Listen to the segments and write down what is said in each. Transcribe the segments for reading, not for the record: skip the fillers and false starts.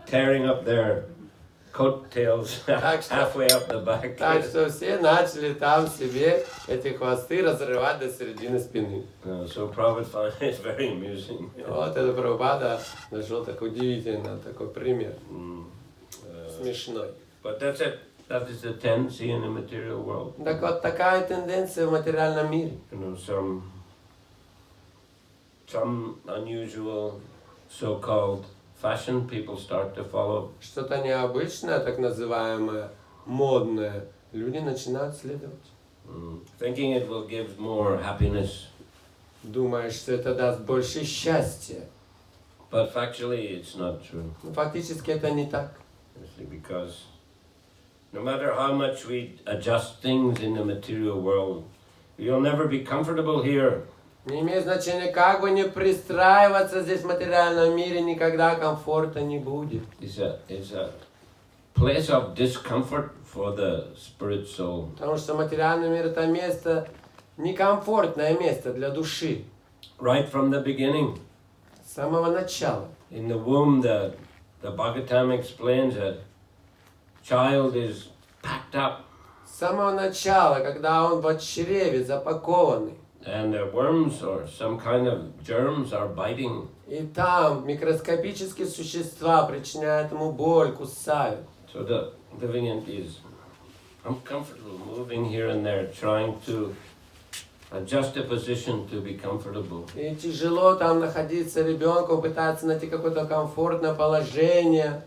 tearing up their coattails halfway up the back. Так что все начали там себе эти хвосты разрывать до середины спины. So Prabhupada found it very amusing. Вот это Прабхупада нашел так удивительно, такой пример. Смешной. But that's it. That is the tendency in the material world. Так вот такая тенденция в материальном мире. Some unusual so-called fashion people start to follow. Что-то необычное, так называемое, модное, люди начинают следовать. Thinking it will give more happiness. Думая, что это даст больше счастья. But factually it's not true. Но фактически это не так. Because no matter how much we adjust things in the material world, you'll never be comfortable here. Не имеет значения, как бы не пристраиваться здесь в материальном мире, никогда комфорта не будет. It's a place of discomfort for the spirit soul. Потому что материальный мир это место, некомфортное место для души. Right from the beginning. С самого начала. In the womb, the Bhagavatam explains that child is packed up. С самого начала, когда он в чреве запакованный. And the worms or some kind of germs are biting. И там микроскопические существа причиняют ему боль, кусают. So the deviant is uncomfortable, moving here and there, trying to adjust the position to be comfortable. И тяжело там находиться ребенку, пытаться найти какое-то комфортное положение.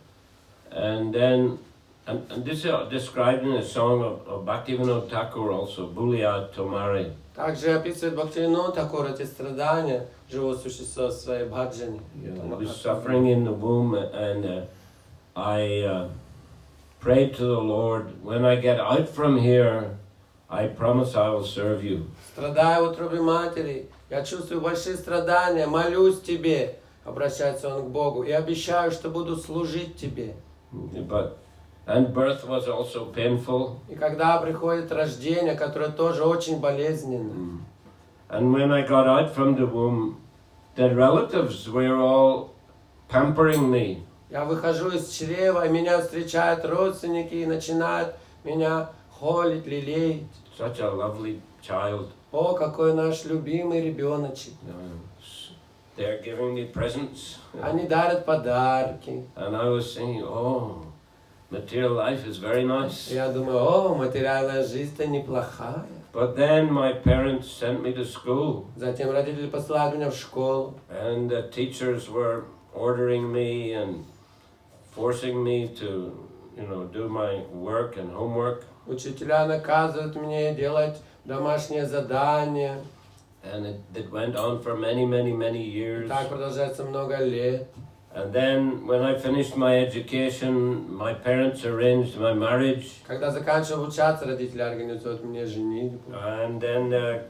And then, and this is described in a song of Bhaktivinoda Thakur also, Bulia Tomare. Также описывает Бхактивинода Тхакур эти страдания живого существа в своей бхаджане. He was suffering in the womb, and I prayed to the Lord, when I get out from here, I promise I will serve you. Страдая в утробе матери, я чувствую большие страдания, молюсь тебе, обращается он к Богу, и обещаю, что буду служить тебе. And birth was also painful. И когда приходит рождение, которое тоже очень болезненно. And when I got out from the womb, the relatives were all pampering me. Я выхожу из чрева, и меня встречают родственники и начинают меня холить, лелеять. Such a lovely child. О, какой наш любимый ребеночек. They're giving me presents. Они дарят подарки. And I was saying, oh, material life is very nice. Я думаю, о, материальная жизнь-то неплохая. But then my parents sent me to school. Затем родители послали меня в школу. And the teachers were ordering me and forcing me to, do my work and homework. Учителя наказывают меня делать домашние задания. And it went on for many, many, many years. Так продолжается много лет. And then when I finished my education, my parents arranged my marriage. Когда заканчивал обучаться, родители организуют мне женитьбу. And then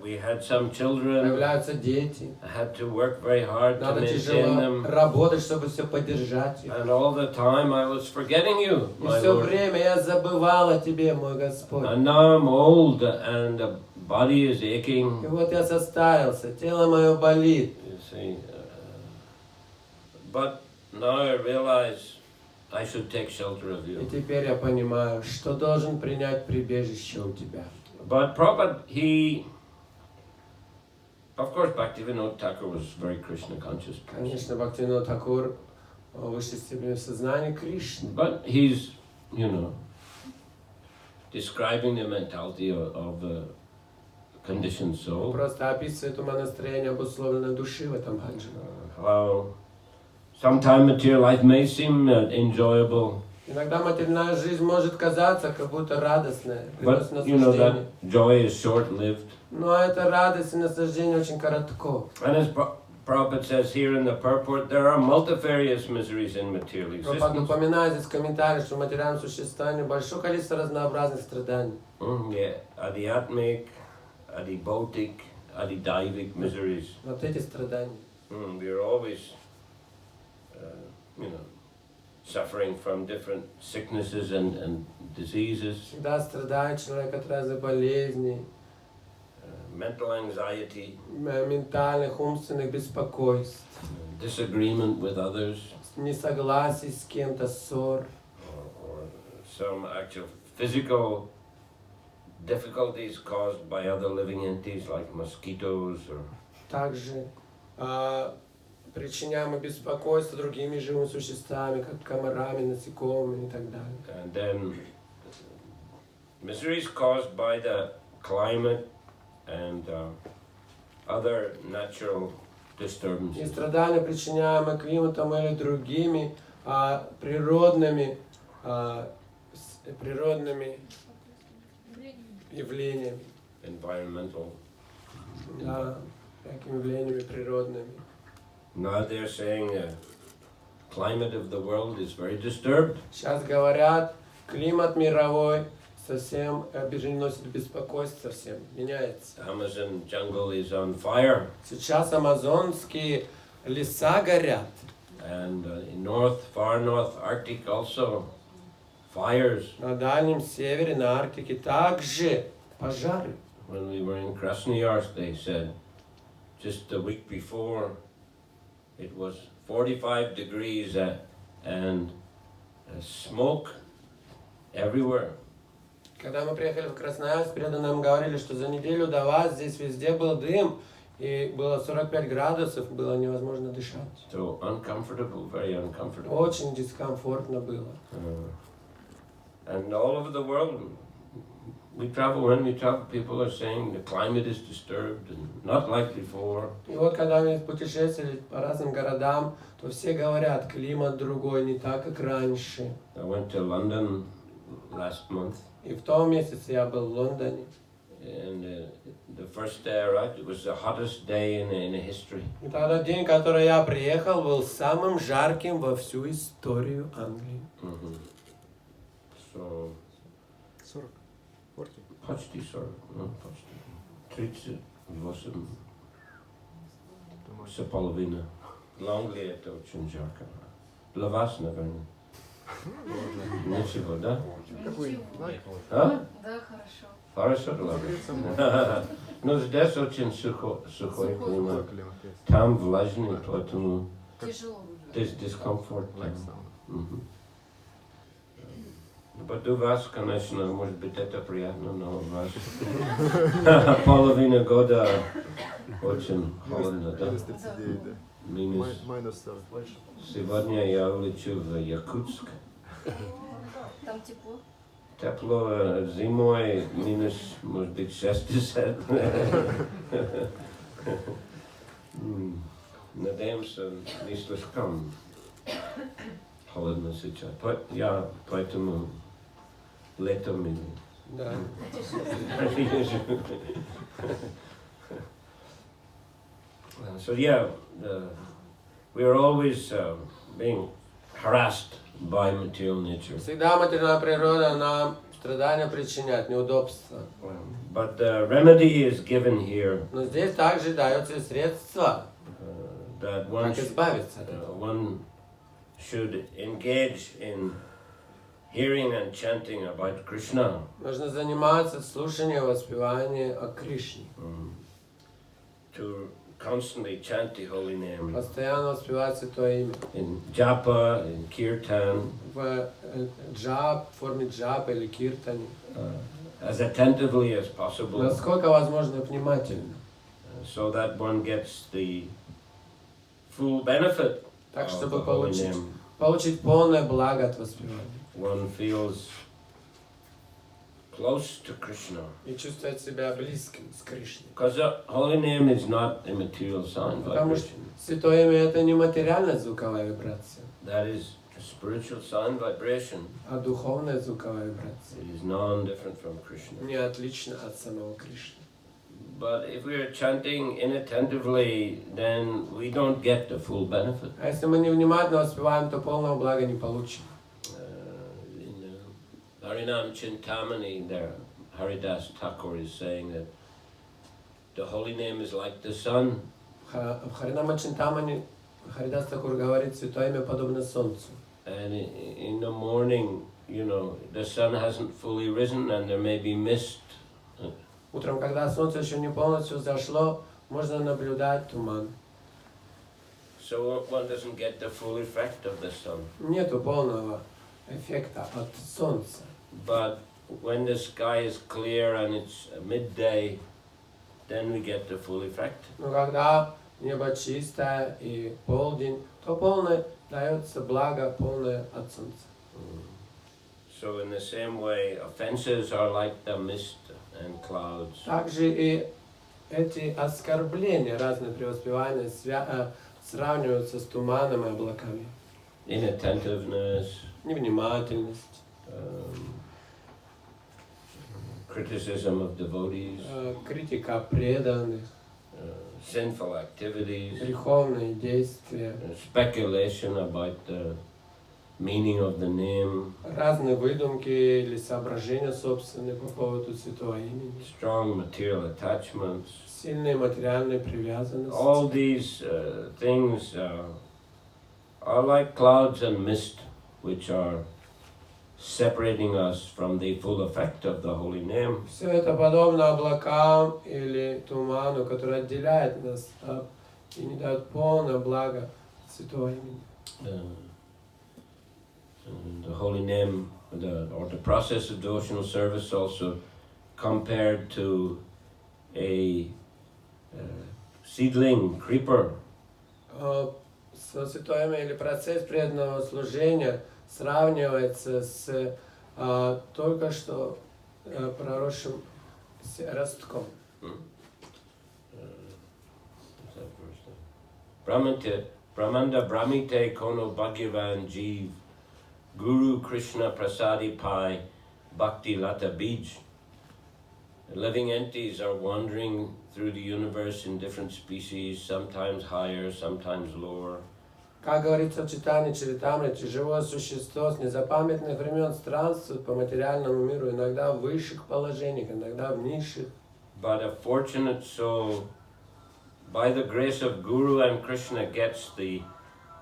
we had some children. Появляются дети. I had to work very hard to Надо maintain тяжело them. работать, чтобы все поддержать их. And all the time I was forgetting you, И my все Lord. время я забывал о тебе, мой Господь. And now I'm old and the body is aching. И вот я состарился, тело мое болит. You see. But now I realize I should take shelter of И you. теперь я понимаю, что должен принять прибежище у тебя. But Prabhupada, of course, Bhaktivinoda Thakur was very Krishna conscious. Конечно, Бхактивинода Тхакур в высшей степени в сознании Кришны. But he's, describing the mentality of the conditioned soul. Просто описывает умонастроение обусловленной души в этом бхаджане. How sometimes material life may seem enjoyable. Иногда материальная жизнь может казаться как будто радостная, But приносит наслаждение. that joy is short-lived. Но эта радость и наслаждение очень коротко. And as Prabhupada says here in the purport, there are multifarious miseries in material Прабхупада existence. упоминает здесь в комментариях, что в материальном существовании большое количество разнообразных страданий. Yeah, adhyatmic, adhibautic, adhidaivik miseries. Вот эти страдания. We are always, suffering from different sicknesses and diseases. Всегда страдает человек от разных болезней, Mental anxiety, ментальных, умственных беспокойств, disagreement with others, несогласий с кем-то, ссор. or some actual physical difficulties caused by other living entities like mosquitoes or Также причиняемое беспокойство другими живыми существами, как комарами, насекомыми и так далее. and then miseries caused by the climate and other natural И disturbances. страдания, причиняемые климатом или другими природными явлениями. Environmental. Да, такими явлениями природными. Now they're saying the climate of the world is very disturbed. Сейчас говорят, климат мировой совсем носит беспокойство, совсем меняется. The Amazon jungle is on fire, Сейчас амазонские леса горят. and in far north Arctic also, fires. На Дальнем Севере, на Арктике также пожары. When we were in Krasnoyarsk, they said just the week before it was 45 degrees and smoke everywhere. Когда мы приехали в Красноярск, преданные нам говорили, что за неделю до вас здесь везде был дым, и было 45 градусов, было невозможно дышать. So uncomfortable, very uncomfortable. Очень дискомфортно было. And all over the world, when we travel, people are saying the climate is disturbed and not like before. И вот когда мы путешествовали по разным городам, то все говорят, климат другой, не так, как раньше. I went to London last month, И в том месяце я был в Лондоне. and the first day I arrived, it was the hottest day in history. И тогда день, который я приехал, был самым жарким во всю историю Англии. So 40. 40. почти 40, ну, почти 38 с половиной. В Англии это очень жарко. Для вас, наверное. Ничего, да? Какой? А? Да, хорошо. Хорошо, ладно. Ну, здесь очень сухой климат. Климат есть. Там влажный, поэтому Тяжело. дискомфорт. Like sauna. Вот у вас, конечно, может быть, это приятно, но у вас половина года очень холодно, да? Минус 39, да. Минус. Минус 40. Сегодня я улечу в Якутск. Там тепло. Тепло зимой, минус, может быть, 60. Надеемся, не слишком холодно сейчас. Я поэтому летом и Да. So yeah, we are always being harassed by material nature. Всегда материальная природа нам страдания причиняет, неудобства. But the remedy is given here Но здесь также дается средства, that one, как избавиться от этого. one should engage in hearing and chanting about Krishna. Нужно заниматься слушанием, воспеванием о Кришне. To constantly chant the holy name Постоянно воспевать Святое Имя. in japa, in kirtan, В форме джапа или киртани. as attentively as possible, Насколько возможно внимательно. so that one gets the full benefit Так, of чтобы the holy получить name. полное благо от воспевания. One feels close to Krishna. И чувствовать себя близким с Кришной. Because the holy name is not a material sign Потому что vibration. Святое Имя это не материальная звуковая вибрация, That is a spiritual sign vibration. а духовная звуковая вибрация. It is non-different from Krishna. Не отлично от самого Кришны. But if we are chanting inattentively, then we don't get the full benefit. А если мы невнимательно воспеваем, то полного блага не получим. In Harinam Chintamani, there, Haridas Thakur is saying that the holy name is like the sun. В Харинама Чинтамани Харидас Такур говорит, Святое Имя подобно солнцу. And in the morning, you know, the sun hasn't fully risen and there may be mist. Утром, когда солнце еще не полностью зашло, можно наблюдать туман. so one doesn't get the full effect of the sun. Нету полного эффекта от солнца. But when the sky is clear and it's midday, then we get the full effect. Но когда небо чистое и полдень, то полное дается благо полное от солнца. So in the same way, offenses are like the mist and clouds. Также и эти оскорбления, разные преуспевания сравниваются с туманом и облаками. Inattentiveness, Невнимательность, criticism of devotees, критика преданных, sinful activities, греховные действия, speculation about the meaning of the name, разные выдумки или соображения собственные по поводу святого имени, strong material attachments. сильные материальные привязанности. All these things are like clouds and mist, which are separating us from the full effect of the holy name. Все это подобно облакам или туману, который отделяет нас и не дает полное благо святого имени. The holy name, or the process of devotional service, also compared to a seedling creeper. Святое имя или процесс преданного служения сравнивается с только что проросшим ростком. Brahmanda Brahmite Kono Bhagavan Jeev Guru Krishna Prasadi Pai Bhakti Lata Bij. Living entities are wandering through the universe in different species, sometimes higher, sometimes lower. Как говорится в читании Чаритамрити, живое существо с незапамятных времен странствует по материальному миру, иногда в высших положениях, иногда в низших. But a fortunate soul, by the grace of Guru and Krishna, gets the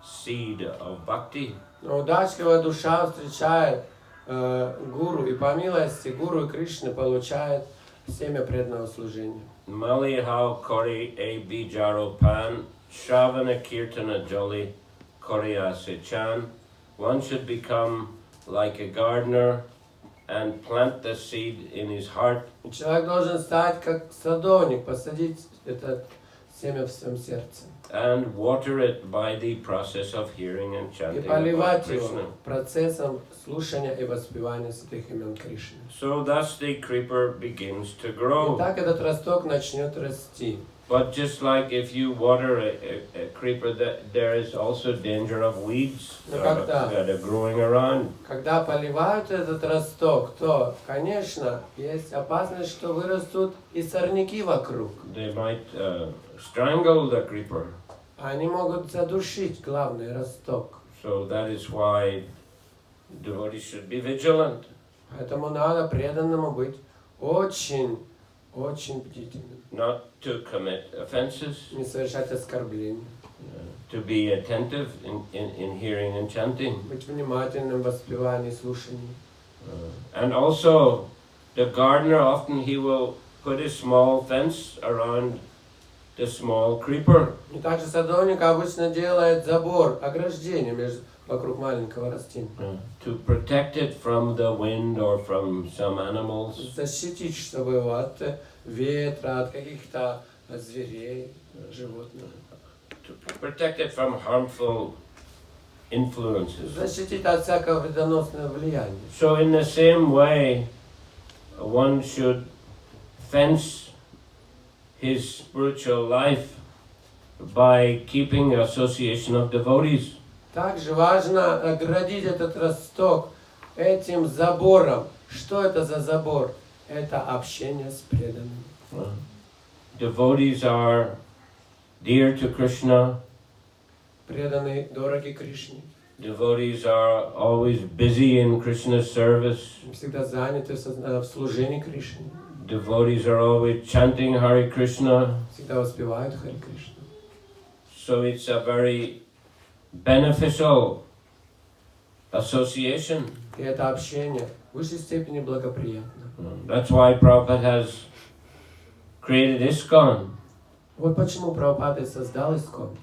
seed of bhakti. Но удачливая душа встречает Гуру, и по милости Гуру и Кришны получает семя преданного служения. Mali hao kori e bijaro pan, Shravana Kirtana Joli Korea Sechan. One should become like a gardener and plant the seed in his heart. Человек должен стать как садовник, посадить это семя в своем сердце. And water it by the process of hearing and И chanting about поливать его Krishna. процессом слушания и воспевания святых имен Кришны. So thus the creeper begins to И grow. так этот росток начнет расти. But just like if you water a creeper, there is also danger of weeds that are growing around. Когда поливают этот росток, то, конечно, есть опасность, что вырастут и сорняки вокруг. They might strangle the creeper. Они могут задушить главный росток. So that is why devotees should be vigilant. Поэтому надо преданному быть очень бдительным. Not to commit offenses, Не совершать оскорблений. to be attentive in hearing and chanting. Быть внимательным в воспевании и слушании. And also, the gardener often he will put a small fence around the small creeper. И также садовник обычно делает забор, ограждение вокруг маленького растения. To protect it from the wind or from some animals. Защитить, чтобы его от ветра, от каких-то зверей, животных. To protect it from harmful influences. Защитить от всякого вредоносного влияния. So in the same way, one should fence his spiritual life by keeping association of devotees. Также важно оградить этот росток этим забором. Что это за забор? Это общение с преданными. Devotees are dear to Krishna. Преданные дороги Кришне. Devotees are always busy in Krishna's service. Всегда заняты в служении Кришне. Devotees are always chanting Hare Krishna. Всегда воспевают Харе Кришну. So it's a very beneficial association. И это общение в высшей степени благоприятно. That's why Prabhupada has created ISKCON. Вот почему Прабхупада создал Искон.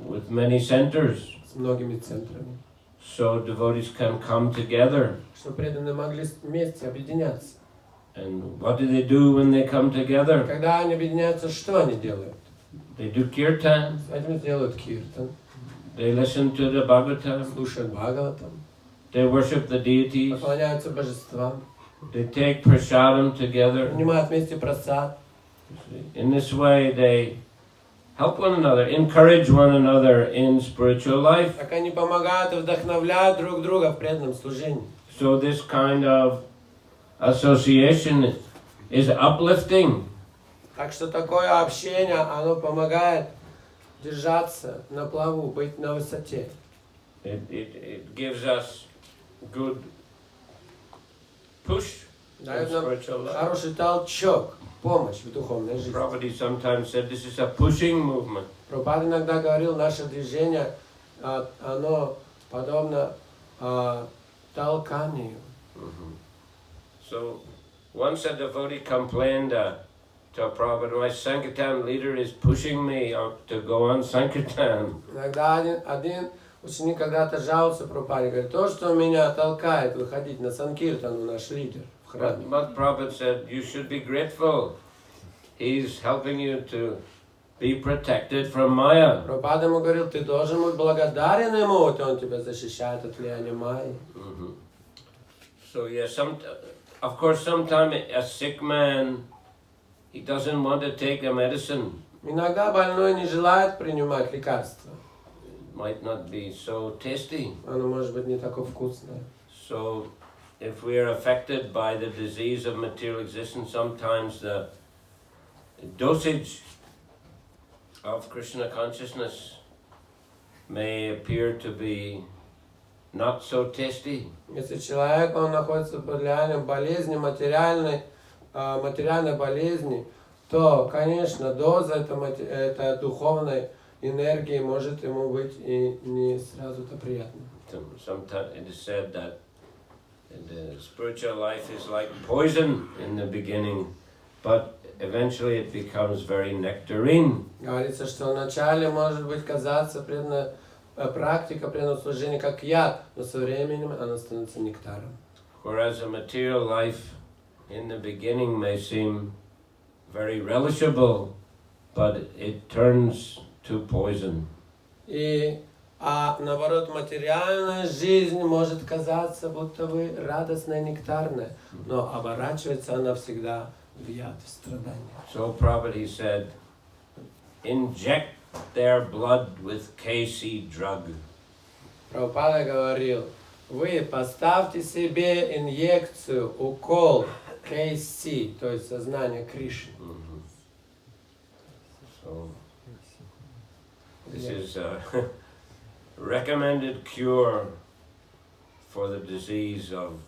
with many centers, с многими центрами, so devotees can come together. чтобы преданные могли вместе объединяться. And what do they do when they come together? Когда они объединяются, что они делают? They do kirtan, Они делают киртан, they listen to the Bhagavatam, слушают Бхагаватам, they worship the deities, поклоняются божествам, they take prasadam together. принимают вместе просад. In this way they help one another, encourage one another in spiritual life. Так они помогают и вдохновляют друг друга в преданном служении. So this kind of association is uplifting. Так что такое общение, оно помогает держаться на плаву, быть на высоте. It gives us good push in Дает нам spiritual life. хороший толчок, помощь в духовной жизни. Prabhupada sometimes said this is a pushing movement. Прабхупада иногда говорил, наше движение, оно подобно толканию. So once a devotee complained to Prabhupada, my Sankirtan leader is pushing me to go on Sankirtan. Иногда один ученик когда-то жаловался Прабхупаде, говорит, то, что меня толкает выходить на Санкиртану, наш лидер в храме. But Prabhupada said, you should be grateful. He's helping you to be protected from Maya. Прабхупада ему говорил, ты должен быть благодарен ему, вот он тебя защищает от влияния Майи. So yes, of course, sometimes a sick man, he doesn't want to take a medicine. Иногда больной не желает принимать лекарства. It might not be so tasty. Оно может быть не такое вкусное. So if we are affected by the disease of material existence, sometimes the dosage of Krishna consciousness may appear to be not so tasty. Если человек, он находится под влиянием болезни, материальной болезни, то, конечно, доза этой духовной энергии может ему быть и не сразу-то приятно. Sometimes it is said that the spiritual life is like poison in the beginning, but eventually it becomes very nectarine. Говорится, что вначале может быть казаться практика преданного служения как яд, но со временем она становится нектаром. Whereas a material life in the beginning may seem very relishable, but it turns to poison. Наоборот, материальная жизнь может казаться будто бы радостная, нектарная, но оборачивается она всегда в яд, в страдания. So Prabhupada said, inject their blood with KC drug. Прабхупада говорил, вы поставьте себе инъекцию, укол KC, то есть сознание Кришны. So this is a recommended cure for the disease of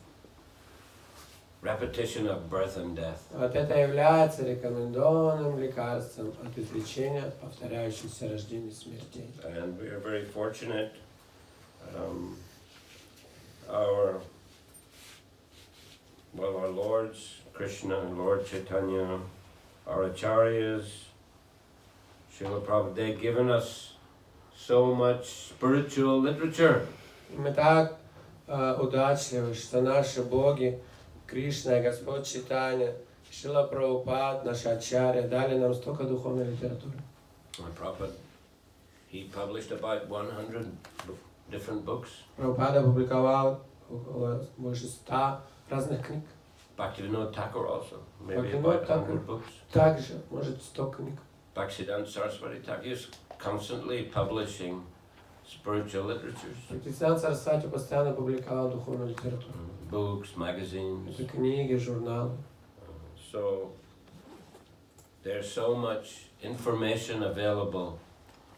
repetition of birth and death. Вот это является рекомендованным лекарством от излечения от повторяющихся рождений и смертей. And we are very fortunate. Our lords, Krishna and Lord Chaitanya, our acharyas, Srila Prabhupada, they've given us so much spiritual literature. Мы так удачливы, что наши боги, Кришна и Господь Чайтанья, Шрила Прабхупад, наши ачарья, дали нам столько духовной литературы. Prabhupada, he published about 100 different books. Прабхупада опубликовал больше 100 разных книг. Bhaktivinoda Thakur also, maybe Bhaktivinoda about Thakur. 100 books. Также, может, 100 книг. Bhaktisiddhanta Saraswati Thakur is constantly publishing spiritual literatures. Бхактисиданта Сарасвати постоянно публиковал духовную литературу. Books, magazines. Это книги, журналы. So there's so much information available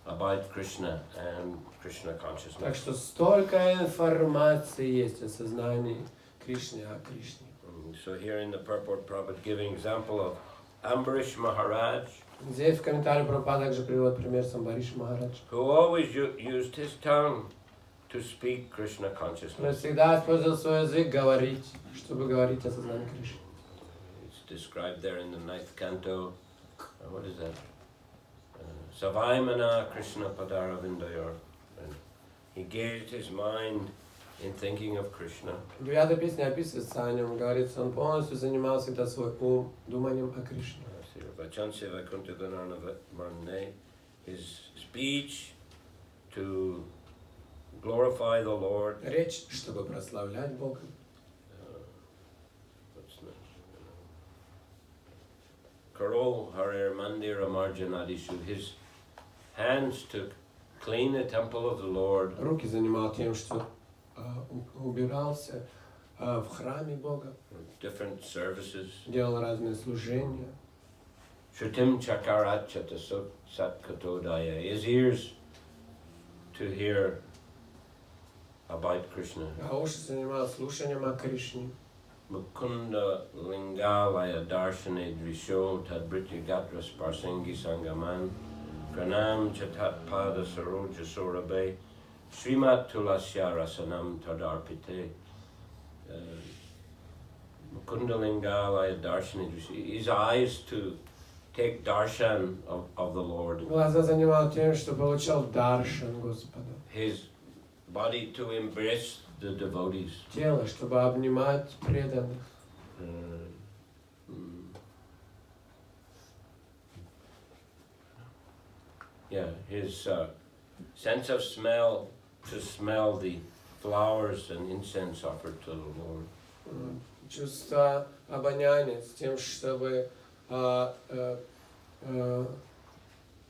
about Krishna and Krishna Так consciousness. что столько информации есть о сознании Кришны, о Кришне. So here in the purport, Prabhupada giving example of Ambarish Maharaj, Здесь в комментарии Прабхупада также приводит пример Самбариш Махарадж, who always used his tongue to speak Krishna который consciousness. всегда использовал свой язык говорить, чтобы говорить о сознании Кришны. It's described there in the 9th canto. What is that? Savaimana Krishna Padaravindayor. And he gazed his mind in thinking of Krishna. 9-я песня описывается о нем, говорится, он полностью занимал всегда свой ум думанием о Кришне. His speech to glorify the Lord. Речь, чтобы прославлять Бога. Karo Harer Mandir Amarjanadishu. His hands to clean the temple of the Lord. Руки занимал тем, что убирался в храме Бога. Different services. Делал разные служения. Shrutim Chakarachata Satkatodaya. His ears to hear about Krishna. А уши занимал слушанием о Кришне. Mukunda Lingalaya Darshane Drisho Tadbriti Gatra Sparsengi Sangaman Pranam Chatat Pada Saroja Sorabe Srimat Tulasya Rasanam Tadarpite Mukunda Lingalaya Darshane Drisho. His eyes to take darshan of the Lord. Глаза занимал тем, что получал даршан Господа. His body to embrace the devotees. Тело, чтобы обнимать преданных. Yeah, his sense of smell to smell the flowers and incense offered to the Lord. Чувство обоняния с тем, чтобы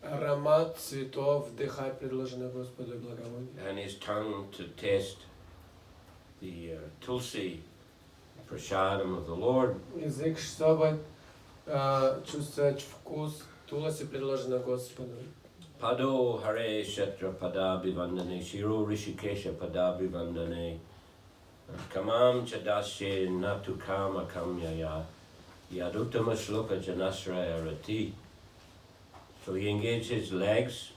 аромат цветов вдыхать предложенное Господу благовоние. And his tongue to taste the tulsi prasadam of the Lord. Язык, чтобы чувствовать вкус туласи, предложенного Господу. Pado Hare Shetra Padabi Vandane Shiro Rishikesha Padabi Vandane Kamam Chadashe Natu Kama Kamyaya Yaduttama Shloka Janasraya Rati. So he engaged his legs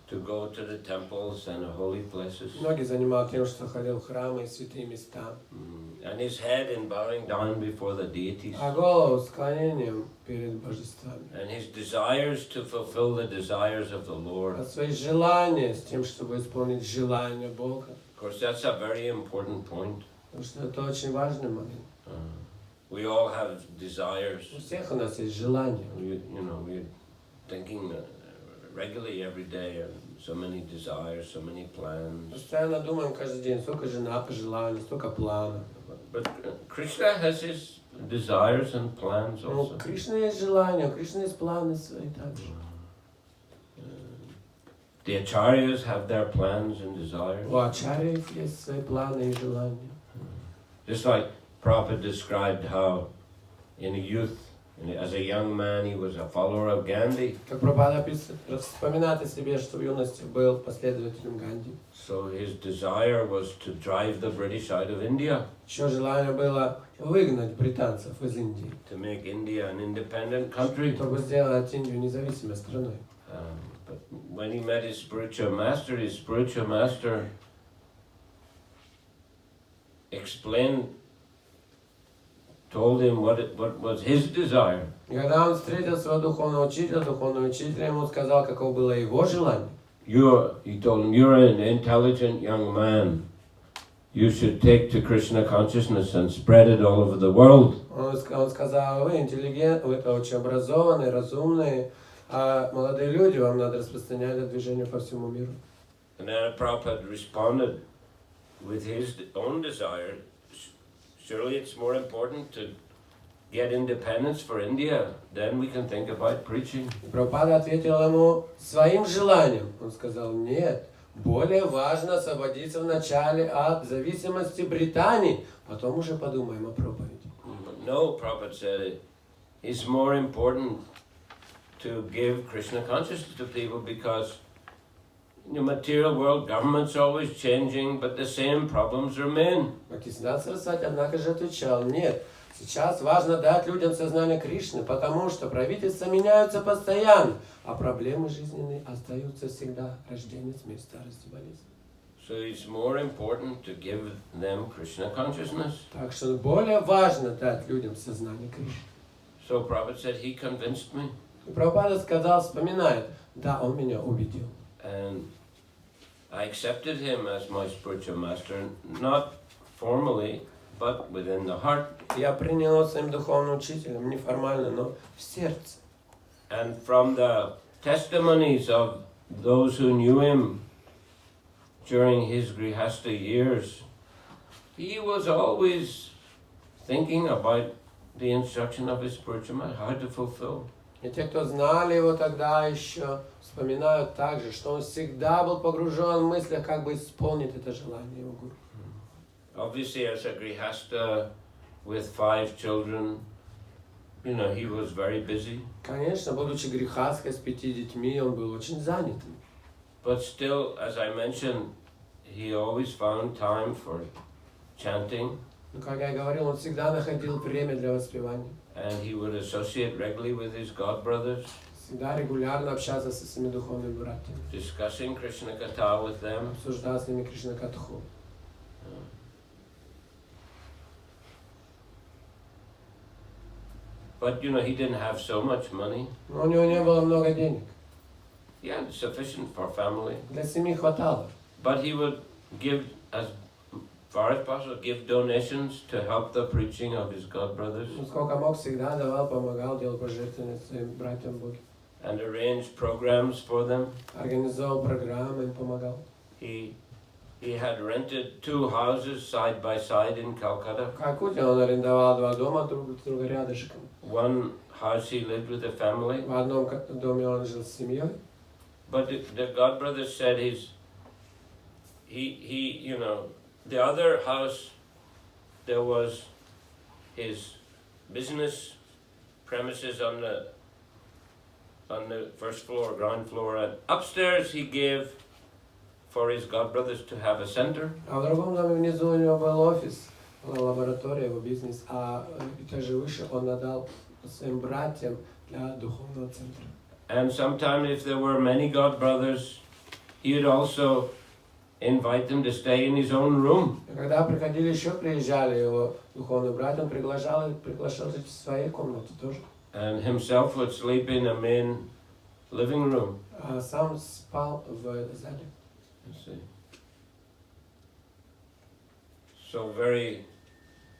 to go to the temples and the holy places. Ноги занимал тем, что ходил в храмы и святые места. And his head in bowing down before the deities. А голову склонением перед божествами. And his desires to fulfill the desires of the Lord. А свои желания с тем, чтобы исполнить желания Бога. Of course, that's a very important point. Потому что это очень важный момент. We all have desires. У всех у нас есть желания. We're thinking regularly every day, so many desires, so many plans. Постоянно думаем каждый день, столько желаний, столько планов. But Krishna has his desires and plans Ну, also. у Кришны есть желания, у Кришны есть планы свои также. The acharyas have their plans and desires. У ачарьев есть свои планы и желания. Just like Prabhupada described how in youth, as a young man, he was a follower of Gandhi. Как Прабхупада вспоминает о себе, что в юности был последователем Ганди. So his desire was to drive the British out of India. Еще желание было выгнать британцев из Индии. To make India an independent country. Чтобы сделать Индию независимой страной. But when he met his spiritual master told him what was his desire. И когда он встретил своего духовного учителя ему сказал, каково было его желание. He told him, you're an intelligent young man. You should take to Krishna consciousness and spread it all over the world. Он сказал, вы интеллигент, вы очень образованные, разумные, а молодые люди, вам надо распространять это движение по всему миру. And then Prabhupada responded with his own desire. Surely it's more important to get independence for India, then we can think about preaching. Прабхупада ответил ему своим желанием. Он сказал, нет, более важно освободиться вначале от зависимости Британии, потом уже подумаем о проповеди. No, Prabhupada said it's more important to give Krishna consciousness to people because in the material world, government's always changing, but the same problems remain. Бхактисиданта Сарасвати, однако же, отвечал, нет, сейчас важно дать людям сознание Кришны, потому что правительства меняются постоянно, а проблемы жизненные остаются всегда. Рождение, смерть, старость и болезнь. So it's more important to give them Krishna consciousness. Так что более важно дать людям сознание Кришны. So Prabhupada said, he convinced me. И Прабхупада сказал, вспоминает, да, он меня убедил. And I accepted him as my spiritual master, not formally, but within the heart. Я принял его своим духовным учителем, неформально, но в сердце. And from the testimonies of those who knew him during his grihastha years, he was always thinking about the instruction of his spiritual master, how to fulfill. И те, кто знали его тогда еще, вспоминают также, что он всегда был погружен в мыслях, как бы исполнить это желание его гуру. Obviously, as a grihastha with 5 children, you know, he was very busy. Конечно, будучи грехастхой с 5 детьми, он был очень занят. But still, as I mentioned, he always found time for chanting, Но, как я говорил, он всегда находил время для воспевания. and he would associate regularly with his god brothers, Всегда регулярно общаться со своими духовными братьями. discussing Krishna Katha with them. Обсуждал с ними Кришна Катху. But you know, he didn't have so much money. Но у него не было много денег. He had sufficient for family. Для семьи хватало. But he would give, as far as possible, give donations to help the preaching of his god brothers, Ну, сколько мог, всегда давал, помогал, делал пожертвования своим братьям Боги. and arranged programs for them. Организовал программы, им помогал. He had rented 2 houses side by side in Calcutta. В Калкутте он арендовал 2 дома друг от друга рядышком. One house he lived with the family, В одном доме он жил с семьей. but the god brothers said you know, the other house, there was his business premises on the first floor, ground floor, and upstairs he gave for his god brothers to have a center. А в другом доме внизу у него был офис, была лаборатория, его бизнес, а этаже выше он отдал своим братьям для духовного центра. And sometimes if there were many god brothers, he would also invite them to stay in his own room. И когда приходили еще, приезжали его духовные братья, он приглашал жить в своей комнате тоже. And himself would sleep in a main living room. А сам спал в зале. You see. So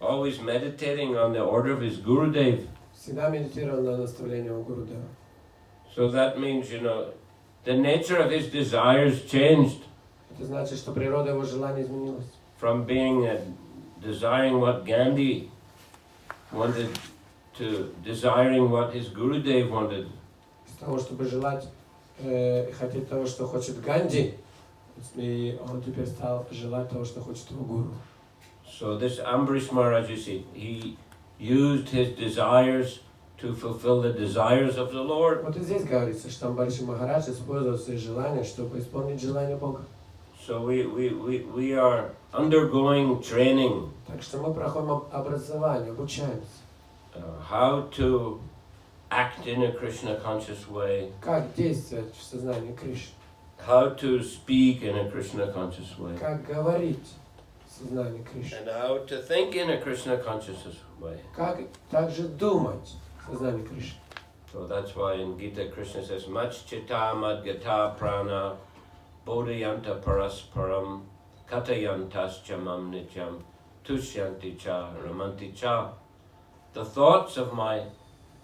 always meditating on the order of his Gurudev. Всегда медитировал на наставление у Гурудева. So that means, you know, the nature of his desires changed Это значит, что природа его желания изменилась. from being desiring what Gandhi wanted to desiring what his Gurudev wanted. Из того, чтобы желать и хотеть того, что хочет Ганди, и он теперь стал желать того, что хочет его гуру. So this Ambrish Maharaj, you see, he used his desires to fulfill the desires of the Lord. Вот и здесь говорится, что Амбариши Махарадж использовал свои желания, чтобы исполнить желание Бога. So we are undergoing training, Так что мы проходим образование, обучаемся. How to act in a Krishna conscious way, Как действовать в сознании Кришны. how to speak in a Krishna conscious way, Как говорить в сознании Кришны. and how to think in a Krishna conscious way. Как также думать в сознании Кришны. So that's why in Gita Krishna says, Mach chitta madgata prana bodhayanta parasparam katayantas chamam nityam tushyanti cha ramanti cha. The thoughts of my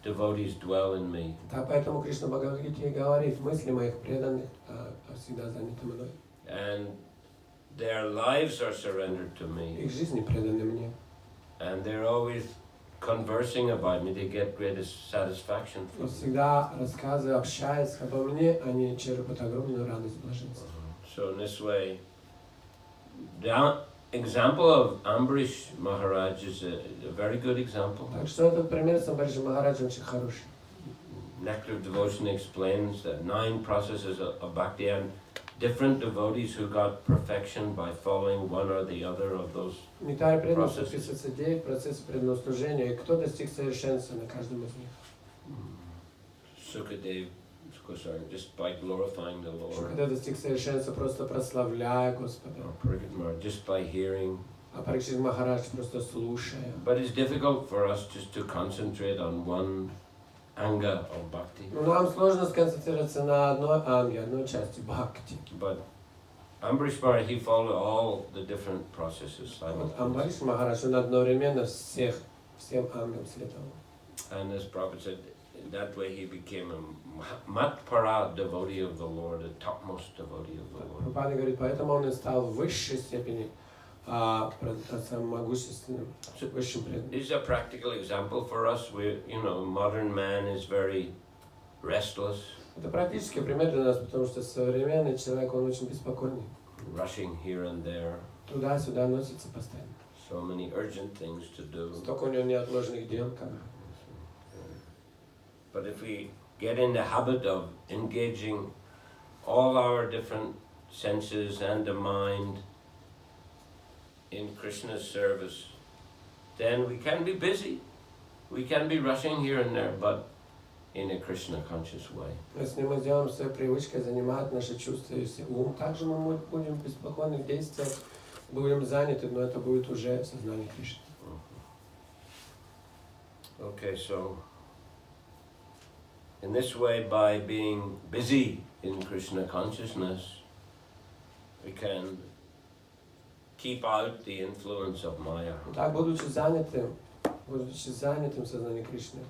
devotees dwell in me. Да, поэтому Кришна в Бхагавад-гите и говорит, мысли моих преданных всегда заняты мной. And their lives are surrendered to me. Их жизни преданы мне. And they're always conversing about me. They get greatest satisfaction И from me. всегда рассказывая, общаясь обо мне, они черпают огромную радость, блаженство. So in this way, the example of Ambrish Maharaj is a very good example. Так что этот пример с Амбариши Махараджа очень хороший. Nectar of Devotion explains that 9 processes of bhakti and different devotees who got perfection by following one or the other of those. В Нектаре преданности описывается 9 процессов преданного служения, и кто достиг совершенства на каждом из них. Sukadev, just by glorifying the Lord. Когда достиг совершенства, просто прославляя Господа. Or Parikshit Maharaj, just by hearing. А Парикшит Махарадж просто слушая. But it's difficult for us just to concentrate on one anga of bhakti. Но нам сложно сконцентрироваться на одной анге, одной части бхакти. But Ambrish Maharaj, he followed all the different processes Вот simultaneously. Амбариш Махарадж, он одновременно всем ангам следовал. And as Prabhupada said, that way he became a Matpara devotee of the Lord, a topmost devotee of the Lord. Прабхупада говорит, поэтому он и стал в высшей степени самым могущественным, высшим преданным. This is a practical example for us. Modern man is very restless, Это практически пример для нас, потому что современный человек, он очень беспокойный. rushing here and there, Туда-сюда носится постоянно. so many urgent things to do. Столько у него неотложных дел, как бы. But if we get in the habit of engaging all our different senses and the mind in Krishna's service, then we can be busy. We can be rushing here and there, but in a Krishna conscious way. Если мы сделаем своей привычкой занимать наши чувства и ум, также мы будем в беспокойных действиях, будем заняты, но это будет уже сознание Кришны. Okay, so in this way, by being busy in Krishna consciousness, we can keep out the influence of Maya. Так, будучи занятым в сознании Кришны,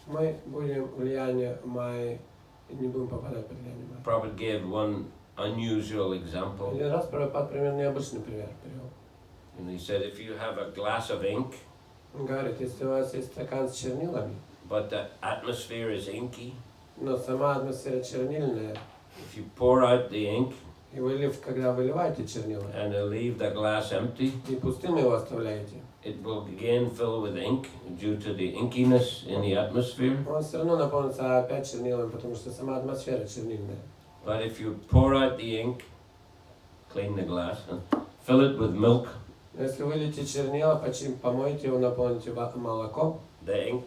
мы будем влияние Майи, не будем попадать под влияние Майи. Prabhupada gave one unusual example. Один раз Прабхупад пример необычный пример привел. And he said, if you have a glass of ink, Он говорит, если у вас есть стакан с чернилами, but the atmosphere is inky, но сама атмосфера чернильная, if you pour out the ink и вы, когда выливаете чернила, and leave the glass empty, и пустым его оставляете, it will again fill with ink due to the inkiness in the atmosphere. он все равно наполнится опять чернилами, потому что сама атмосфера чернильная. But if you pour out the ink, clean the glass, and fill it with milk, Но если выльете чернила, помойте его, наполните молоком, the ink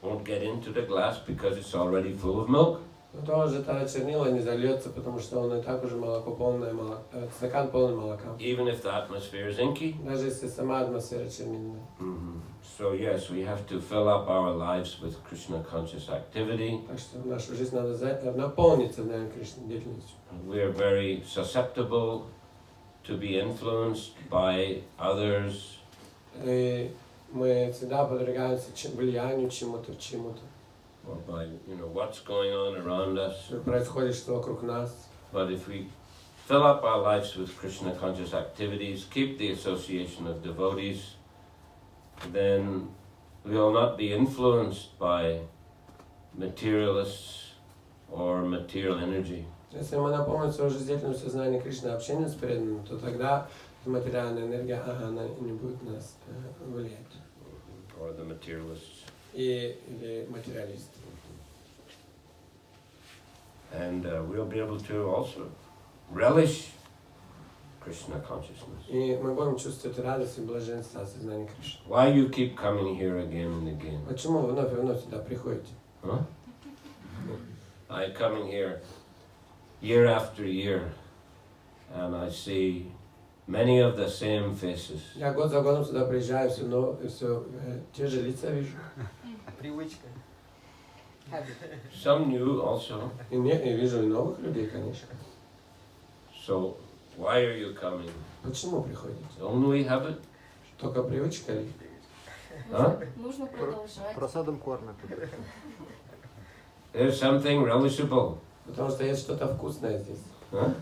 won't get into the glass because it's already full of milk. но тоже это чернила не зальется, потому что он и так уже стакан полный молока. Even if the atmosphere is inky. Даже если сама атмосфера чернильная. So yes, we have to fill up our lives with Krishna conscious activity. Так что нашу жизнь надо наполнить сознанием Кришны деятельностью. We are very susceptible to be influenced by others. И мы всегда подвергаемся влиянию чему-то. Or by what's going on around us. Что происходит, что вокруг нас. But if we fill up our lives with Krishna conscious activities, keep the association of devotees, then we will not be influenced by materialists or material energy. Если мы наполним свою жизнь деятельностью сознания Кришны, общением с преданным, то тогда материальная энергия, она не будет нас влиять. Or the materialists. Или материалисты. And we'll be able to also relish Krishna consciousness. И мы будем чувствовать радость и блаженство от сознания Кришны. Why you keep coming here again and again? Почему вы вновь и вновь сюда приходите? Huh? I coming here year after year, and I see many of the same faces. Я год за годом сюда приезжаю, все те же лица вижу. Привычка. Some new also. И вижу и новых людей, конечно. So why are you coming? Почему приходите? Only habit? Только привычка ли? Huh? Нужно продолжать. Просадом кормят. There's something relishable. Потому что есть что-то вкусное здесь. Huh?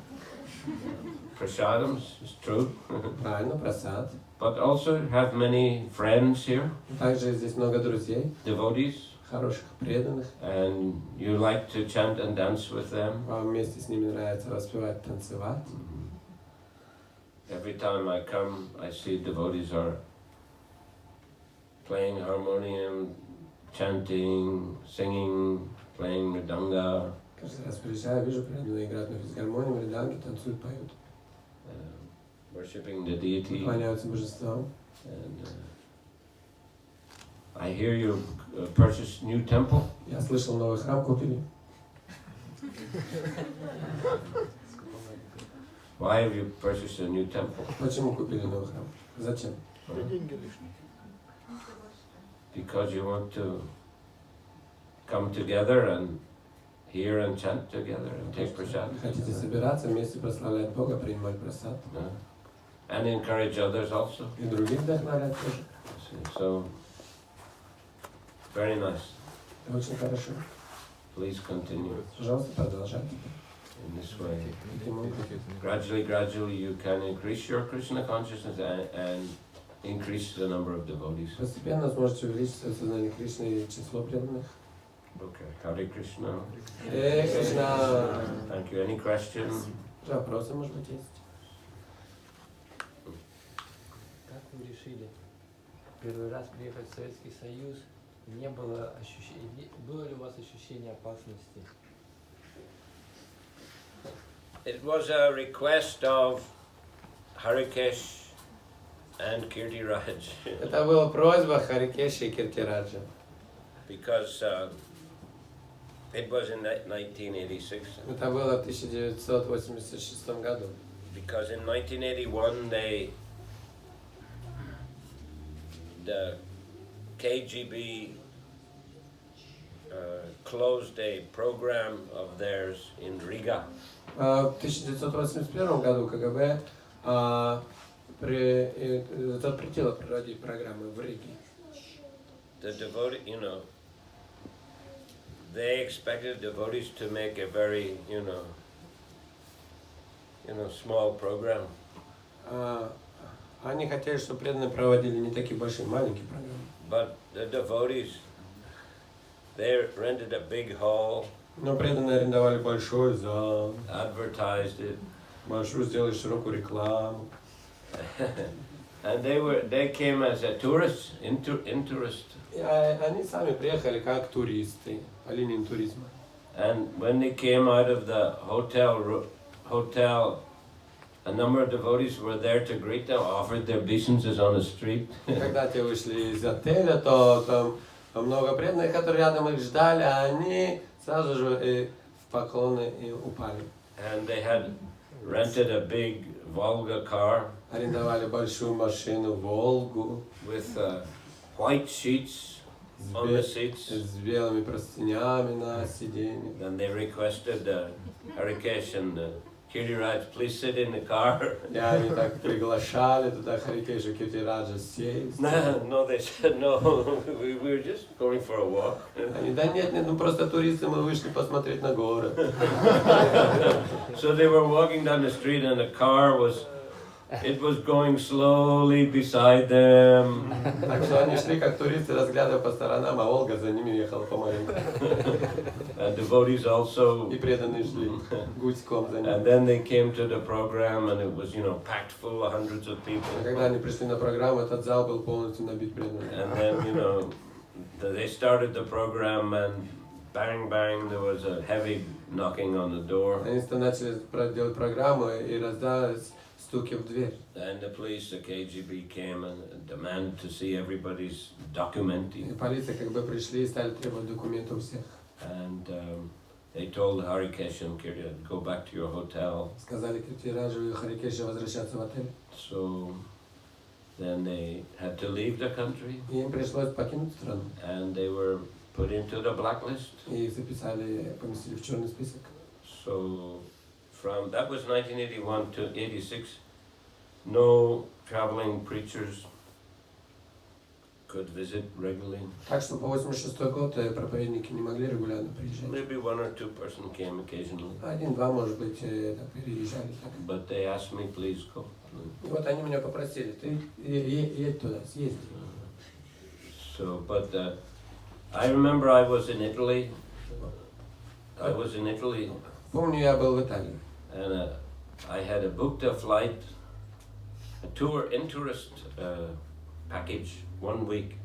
Prasadams is true. Правильно, просад. But also have many friends here, Также здесь много друзей, devotees, хороших, преданных. and you like to chant and dance with them. Вам вместе с ними нравится воспевать, танцевать. Every time I come, I see devotees are playing harmonium, chanting, singing, playing mridanga, Каждый раз приезжаю, вижу, преданные играют на физгармонии, мриданги, танцуют, поют. worshipping the deity. Поклоняются божествам. And I hear you purchased new temple. Я слышал, новый храм купили. Why have you purchased a new temple? Почему купили новый храм? Зачем? Деньги лишние. Because you want to come together and hear and chant together and take prasad. Хотите собираться вместе прославлять Бога, принимать прасад. And encourage others also. И других вдохновлять тоже. So, very nice. Очень хорошо. Please continue Пожалуйста, продолжайте. in this way. Таким образом. Gradually, you can increase your Krishna consciousness and increase the number of devotees. Постепенно сможете увеличить свое сознание Кришны и число преданных. Okay, Hare Krishna. Кришна. Thank you. Any questions? Вопросы, может быть, есть? Как вы решили первый раз приехать в Советский Союз? Не было ощущения, было ли у вас ощущение опасности? It was a request of Harikesh and Kirtiraj Это была просьба Харикеши и Киртираджа. because it was in 1986. Это было в 1986 году. Because in 1981 the KGB closed a program of theirs in Riga. В 1981 году КГБ запретило проводить программы в Риге. The devotee, they expected devotees to make a very, small program. Они хотели, чтобы преданные проводили не такие большие, маленькие программы. But the devotees, they rented a big hall, Но преданные арендовали большой зал, advertised it, большую сделали широкую рекламу. and they came as a tourist, tourist. И они сами приехали как туристы по линиям туризма. And when they came out of the hotel, a number of devotees were there to greet them, offered their obeisances on the street. Когда те вышли из отеля, то там много преданных, которые рядом их ждали, а они сразу же в поклоны и упали. And they had rented a big Volga car Арендовали большую машину Волгу with white sheets on the seats. с белыми простынями на сиденье. Then they requested Harikesh and Kirtiraj, please sit in the car. И они так приглашали туда Харикешу Киртираджа сесть. No, they said no. We were just going for a walk. Они, да нет, ну просто туристы, мы вышли посмотреть на город. So they were walking down the street, and the car was going slowly beside them. Так что они шли как туристы, разглядывая по сторонам, а Волга за ними ехала помаленьку. And devotees also. И преданные шли гуськом за And ними. then they came to the program, and it was, packed full of hundreds of people. А когда они пришли на программу, этот зал был полностью набит преданными. And then, they started the program, and bang, bang, there was a heavy knocking on the door. Они начали делать программу и раздались стуки в дверь. And the police, the KGB came and demanded to see everybody's documenting. И полиция как бы пришли и стали требовать документы у всех. And they told Harikesh and Kirti, go back to your hotel. Сказали Киртираджу и Харикеше возвращаться в отель. So then they had to leave the country, И им пришлось покинуть страну. and they were put into the blacklist. И их записали, поместили в черный список. So that was 1981 to 86, no traveling preachers could visit regularly. Так что по 86 год проповедники не могли регулярно приезжать. Maybe one or two person came occasionally. Один-два, может быть, так переезжали. Так. But they asked me, please go. И вот они меня попросили, ты едь туда, съезди. So, but I remember I was in Italy. Помню, я был в Италии. And I had booked a flight, a tourist package, 1 week,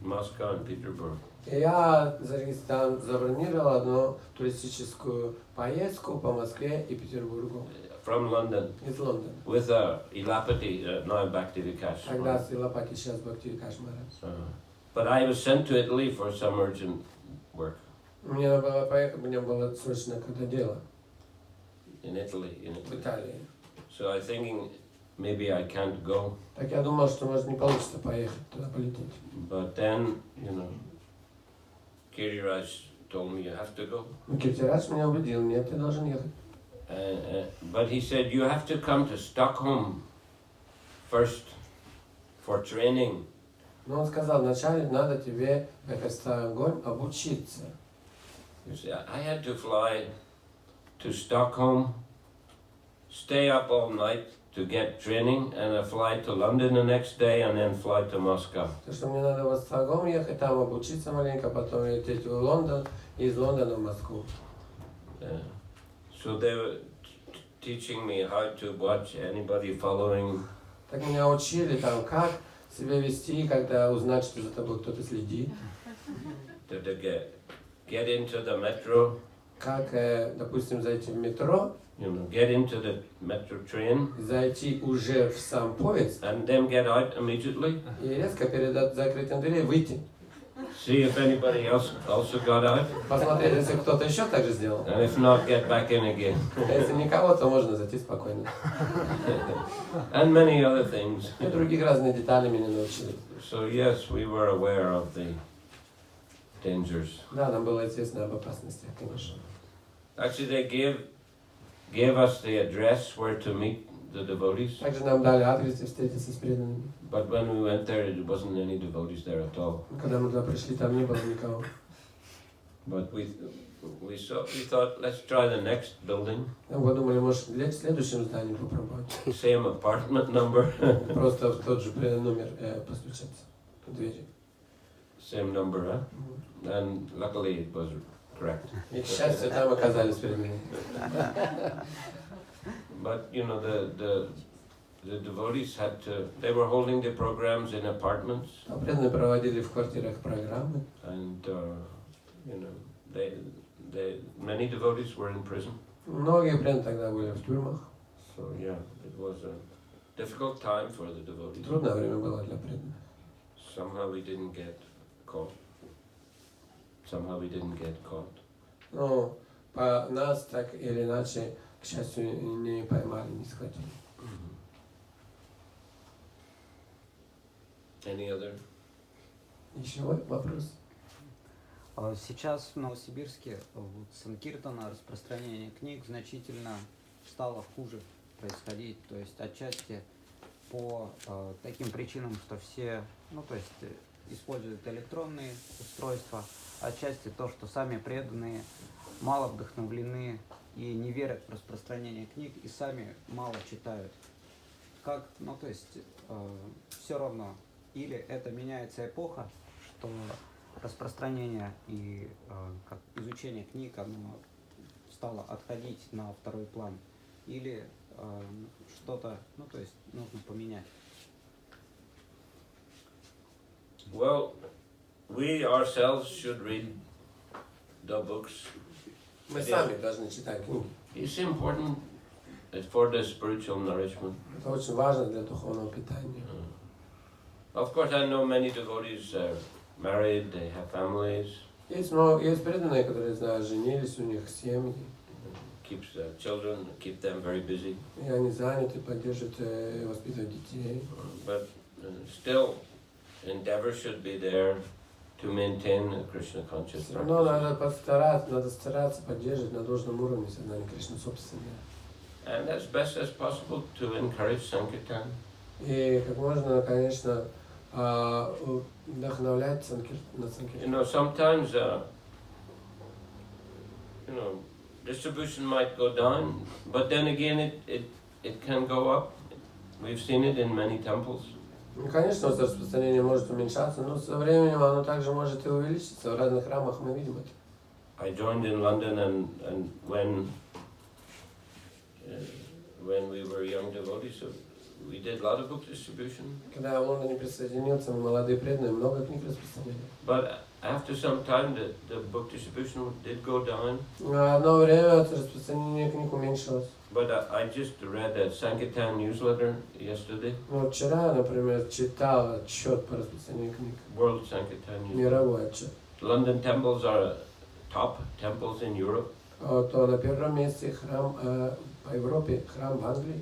Moscow and Petersburg. И я забронировал одну туристическую поездку по Москве и Петербургу. From London. Из Лондона. With Ilapati, now Bhaktivikash. Тогда с Илапати, сейчас Бхактивикаш Махарадж. But I was sent to Italy for some urgent work. Мне надо было поехать, у меня было срочное какое-то дело. In Italy. В Италии. So I thinking maybe I can't go. Так я думал, что может не получится поехать туда, полететь. But then, Kirtiraj told me you have to go. Киртирадж меня убедил, нет, ты должен ехать. But he said you have to come to Stockholm first for training. Но он сказал, вначале надо тебе, как в Стокгольм, обучиться. You see, I had to fly to Stockholm, stay up all night to get training, and I fly to London the next day, and then fly to Moscow. То, что мне надо в Стокгольм ехать, там обучиться маленько, потом лететь в Лондон, и из Лондона в Москву. So they were teaching me how to watch anybody following. Так меня учили там, как себя вести, когда узнать, что за тобой кто-то следит. To get into the metro, Как, допустим, зайти в метро, get into the metro train, зайти уже в сам поезд, and then get out immediately. и резко перед закрытием дверей выйти. See if anybody else also got out, Посмотреть, если кто-то еще так же сделал. and if not, get back in again. Если никого, то можно зайти спокойно. And many other things. И других разных деталей меня научили. So yes, we were aware of the dangers. Да, нам было известно об опасностях, конечно. Actually, they gave us the address where to meet the devotees, Также нам дали адрес, где встретиться с преданными. but when we went there, there wasn't any devotees there at all. Когда мы туда пришли, там не было никого. But we thought, let's try the next building, Мы подумали, может, в следующем здании попробовать. same apartment number, Просто в тот же номер постучаться в двери. same number, huh? And luckily it was correct. И, к счастью, там оказались преданные. But you know, the devotees had to. They were holding the programs in apartments, А преданные проводили в квартирах программы. and you know, many devotees were in prison. Многие преданные тогда были в тюрьмах. So yeah, it was a difficult time for the devotees. Трудное время было для преданных. Somehow we didn't get caught. Но по нас так или иначе, к счастью, не поймали, не схватили. Any other? Еще вопрос? Сейчас в Новосибирске вот, Санкиртана, распространение книг значительно стало хуже происходить. То есть отчасти по таким причинам, что все, используют электронные устройства, отчасти то, что сами преданные мало вдохновлены и не верят в распространение книг и сами мало читают. Как, все равно, или это меняется эпоха, что распространение и изучение книг, оно стало отходить на второй план, или что-то, нужно поменять. Well, we ourselves should read the books. Мы сами должны читать книги. It's important for the spiritual nourishment. Это очень важно для духовного питания. Of course, I know many devotees are married, they have families. Есть преданные, которые, знаю, женились, у них семьи. Keeps children, keep them very busy. И они заняты, поддерживают и воспитывают детей. But still, endeavor should be there to maintain a Krishna conscious Все равно practice. надо стараться поддерживать на должном уровне сознание Кришны собственное. And as best as possible to encourage Sankirtan. И как можно, конечно, вдохновлять на Санкиртан. Sometimes, distribution might go down, but then again it can go up. We've seen it in many temples. Конечно, распространение может уменьшаться, но со временем оно также может и увеличиться. В разных храмах мы видим это. I joined in London, and when we were young devotees, so we did a lot of book distribution. Когда я в Лондоне присоединился, мы молодые преданные, много книг распространяли. But after some time, the book distribution did go down. Одно время распространение книг уменьшилось. But I just read a Sankirtan newsletter yesterday. Вот вчера, например, читал отчет по распространению книг. World Sankirtan newsletter. Мировой отчет. London temples are top temples in Europe. То на первом месте храм по Европе, храм в Англии.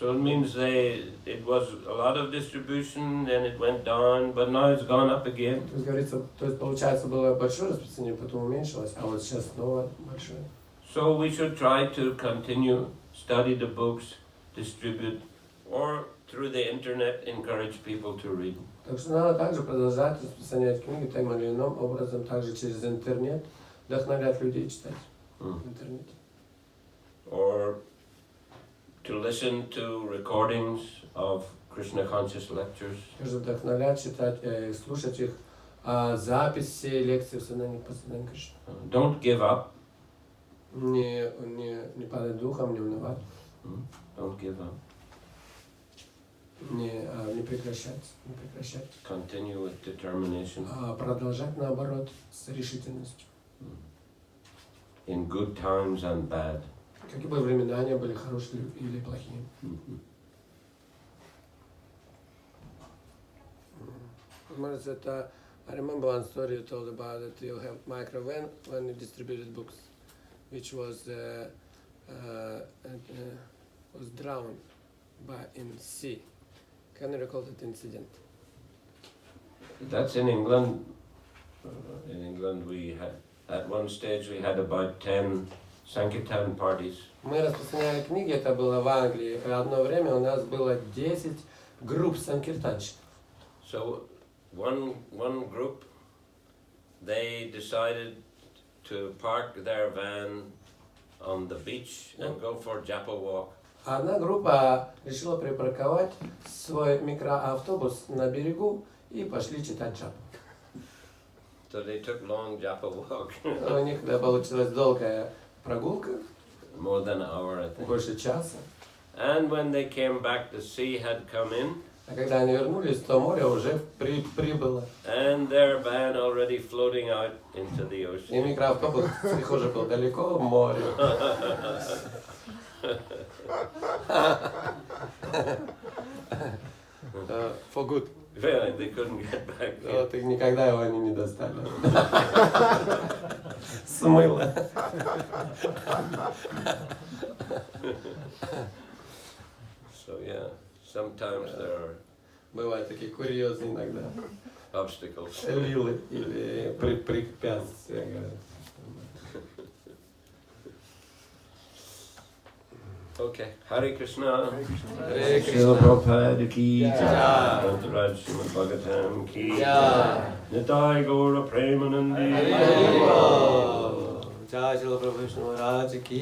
So it means it was a lot of distribution, then it went down, but now it's gone up again. То есть, говорится, то есть, получается, было большое распространение, потом уменьшилось, а вот сейчас снова большое. So we should try to continue, study the books, distribute, or through the internet encourage people to read. Так что надо также продолжать распространять книги тем или иным образом, также через интернет, вдохновлять людей читать в интернете. Or to listen to recordings of Krishna conscious lectures. Также вдохновлять, читать, слушать их записи лекций в сознании познания Кришны. Don't give up. Не падать духом, не унывать. Don't give up. Не прекращать. Continue with determination. Продолжать, наоборот, с решительностью. In good times and bad. Какие бы времена они были, хорошие или плохие. Может, это... I remember one story you told about that you have microvan when you distributed books, which was drowned in sea. Can you recall that incident? That's in England. In England we had, at one stage we had about 10 Sankirtan parties. Мы распространяли книги, это было в Англии. И одно время у нас было 10 групп санкиртанщиков. So one group, they decided to park their van on the beach and go for Japa walk. Одна группа решила припарковать свой микроавтобус на берегу и пошли читать джапу. So they took long Japa walk. У них получилась долгая прогулка, More than an hour, I think. больше часа. And when they came back, the sea had come in. А когда они вернулись, то море уже прибыло. And their van already floating out into the И ocean. микроавтобус их уже был далеко в море. For good. Yeah, they couldn't get back. Вот, и никогда его они не достали. Смыло. So yeah, sometimes there are Бывают такие курьезы иногда. obstacles. Лилы или препятствия. Okay, Hare Krishna. Hare Krishna. Srila Prabhupada ki Jai. jai. Antaraj Srimad Bhagavatam ki Jai. Nitai Gaura Premanandi. Jai Srila Prabhavishnu Maharaj ki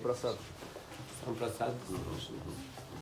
Просад. Сам просад.